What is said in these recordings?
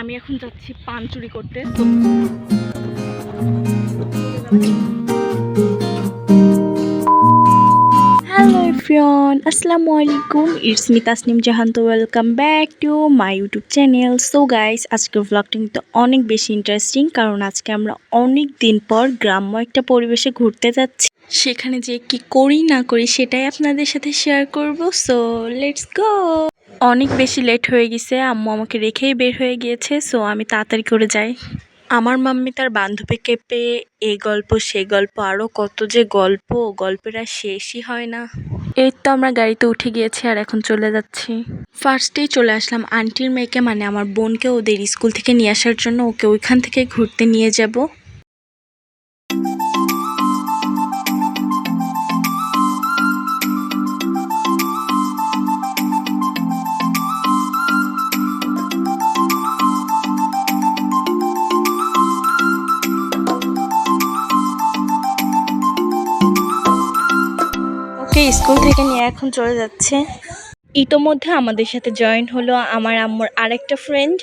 আমি এখন যাচ্ছি পান চুরি করতে। হ্যালো এভরিওয়ান, আসসালামু আলাইকুম। ইটস মি তাসনিম জাহান। তো welcome back to my YouTube channel. So guys, আজকের ভ্লগটা কিন্তু অনেক বেশি ইন্টারেস্টিং, কারণ আজকে আমরা অনেক দিন পর গ্রাম্য একটা পরিবেশে ঘুরতে যাচ্ছি। সেখানে যে কি করি না করি সেটাই আপনাদের সাথে শেয়ার করব। So let's go. অনেক বেশি লেট হয়ে গেছে, আম্মু আমাকে রেখেই বের হয়ে গিয়েছে। সো আমি তাড়াতাড়ি করে যাই। আমার মাম্মি তার বান্ধবীকে পেয়ে এই গল্প সে গল্প আরও কত যে গল্পের আর শেষই হয় না। এই তো আমরা গাড়িতে উঠে গিয়েছি আর এখন চলে যাচ্ছি। ফার্স্টেই চলে আসলাম আন্টির মেয়েকে, মানে আমার বোনকে ওদের স্কুল থেকে নিয়ে আসার জন্য। ওকে ওইখান থেকে ঘুরতে নিয়ে যাব। ওকে স্কুল থেকে নিয়ে এখন চলে যাচ্ছে। ইতোমধ্যে আমাদের সাথে জয়েন হলো আমার আম্মুর আরেকটা ফ্রেন্ড।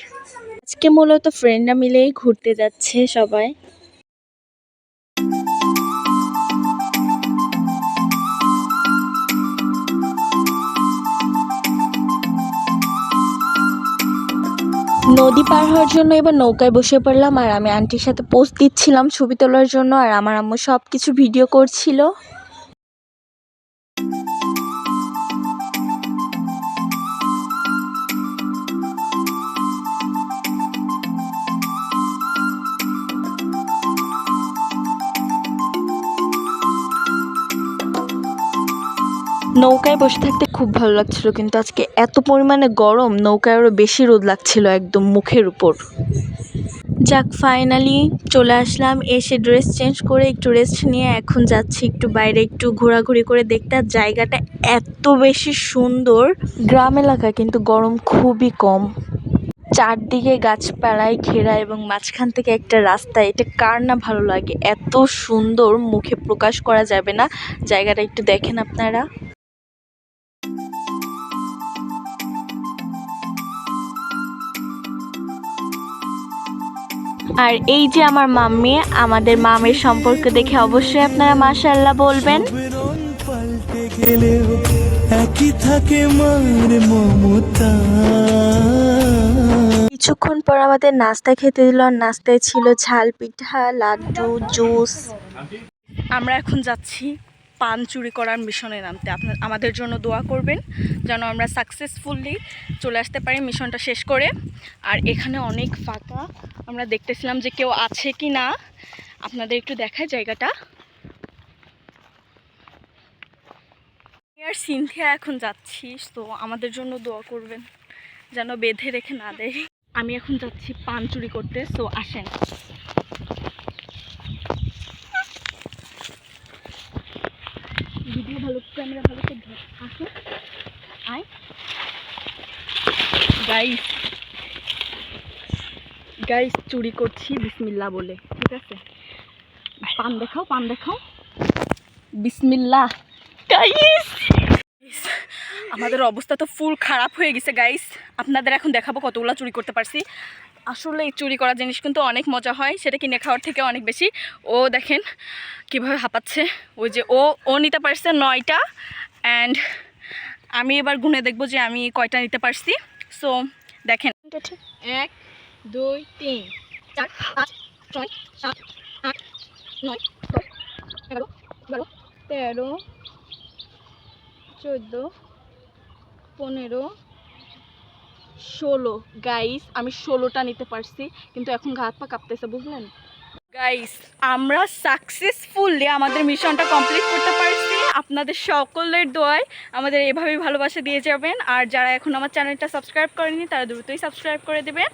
আজকে মূলত ফ্রেন্ডরা মিলেই ঘুরতে যাচ্ছে সবাই। নদী পার হওয়ার জন্য এবার নৌকায় বসে পড়লাম, আর আমি আন্টির সাথে পোস্ট দিচ্ছিলাম ছবি তোলার জন্য, আর আমার আম্মু সব কিছু ভিডিও করছিল। নৌকায় বসে থাকতে খুব ভালো লাগছিল, কিন্তু আজকে এত পরিমাণে গরম, নৌকায় আরও বেশি রোদ লাগছিল একদম মুখের উপর। যাক, ফাইনালি চলে আসলাম। এসে ড্রেস চেঞ্জ করে একটু রেস্ট নিয়ে এখন যাচ্ছি একটু বাইরে একটু ঘোরাঘুরি করে দেখতে। আর জায়গাটা এত বেশি সুন্দর, গ্রাম এলাকা কিন্তু গরম খুবই কম। চারদিকে গাছপালায় ঘেরা এবং মাঝখান থেকে একটা রাস্তা। এটা কার না ভালো লাগে, এত সুন্দর, মুখে প্রকাশ করা যাবে না। জায়গাটা একটু দেখেন আপনারা। আর এই যে আমার মাম্মি, আমাদের মামের সম্পর্ক দেখে অবশ্যই আপনারা মাশাআল্লাহ বলবেন। পাল্টে গেলেও একই থাকে মার মমতা। কিছুক্ষণ পর আমাদের নাস্তা খেতে দিল, আর নাস্তায় ছিল ঝাল পিঠা, লাড্ডু, জুস। আমরা এখন যাচ্ছি পান চুরি করার মিশনে নামতে। আমাদের জন্য দোয়া করবেন যেন আমরা সাকসেসফুলি চলে আসতে পারি মিশনটা শেষ করে। আর এখানে অনেক ফাঁকা, আমরা দেখতেছিলাম যে কেউ আছে কি না। আপনাদের একটু দেখায় জায়গাটা। আর সিনথিয়া এখন যাচ্ছি, তো আমাদের জন্য দোয়া করবেন যেন বেঁধে রেখে না দেয়। আমি এখন যাচ্ছি পান চুরি করতে। সো আসেন। ভিডিও ভালো, ক্যামেরা ভালো করে ধর। আসো, আয় গাইস। গাইস চুরি করছি বিসমিল্লাহ বলে, ঠিক আছে? পান দেখাও, পান দেখাও, বিসমিল্লাহ। গাইস আমাদের অবস্থা তো ফুল খারাপ হয়ে গেছে গাইস। আপনাদের এখন দেখাবো কতগুলো চুরি করতে পারছি। আসলে এই চুরি করা জিনিস কিন্তু অনেক মজা হয়, সেটা কিনে খাওয়ার থেকে অনেক বেশি। ও দেখেন কিভাবে হাঁপাচ্ছে। ওই যে ও নিতে পারছে 9টা, অ্যান্ড আমি এবার গুনে দেখবো যে আমি কয়টা নিতে পারছি। সো দেখেন, 1 2 3 4 5 6 7 8 9 10 11 12 13 14 15 16। গাইস আমি 16টা নিতে পারছি, কিন্তু এখন হাত পা কাঁপতেছে, বুঝলেন? গাইস আমরা সাকসেসফুলি আমাদের মিশনটা কমপ্লিট করতে পারছি। আপনাদের সকলের দোয়ায় আমাদের এভাবেই ভালোবাসা দিয়ে যাবেন। আর যারা এখন আমার চ্যানেলটা সাবস্ক্রাইব করেনি তারা দ্রুতই সাবস্ক্রাইব করে দেবেন।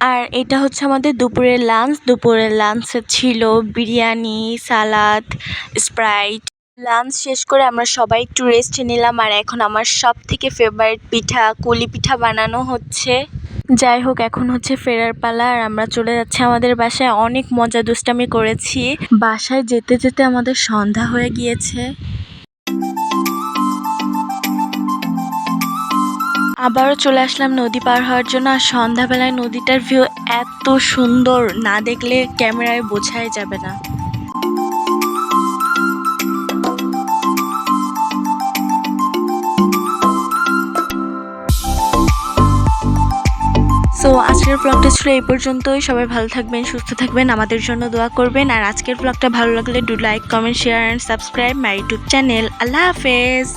আর এটা হচ্ছে আমাদের দুপুরের লাঞ্চ। দুপুরের লাঞ্চে ছিল বিরিয়ানি, সালাদ, স্প্রাইট। লাঞ্চ শেষ করে আমরা সবাই একটু রেস্ট নিলাম। আর এখন আমার সব থেকে ফেভারিট পিঠা, কুলি পিঠা বানানো হচ্ছে। যাই হোক, এখন হচ্ছে ফেরার পালা, আর আমরা চলে যাচ্ছি আমাদের বাসায়। অনেক মজা দুষ্টামি করেছি। বাসায় যেতে যেতে আমাদের সন্ধ্যা হয়ে গিয়েছে। আবারও চলে আসলাম নদী পার হওয়ার জন্য। আর সন্ধ্যাবেলায় নদীটার ভিউ এত সুন্দর, না দেখলে ক্যামেরায় বোঝাই যাবে না। সো আজকের ব্লগটা ছিল এই পর্যন্তই। সবাই ভালো থাকবেন, সুস্থ থাকবেন, আমাদের জন্য দোয়া করবেন। আর আজকের ব্লগটা ভালো লাগলে do like, comment, share and subscribe my YouTube channel. আল্লাহ হাফেজ।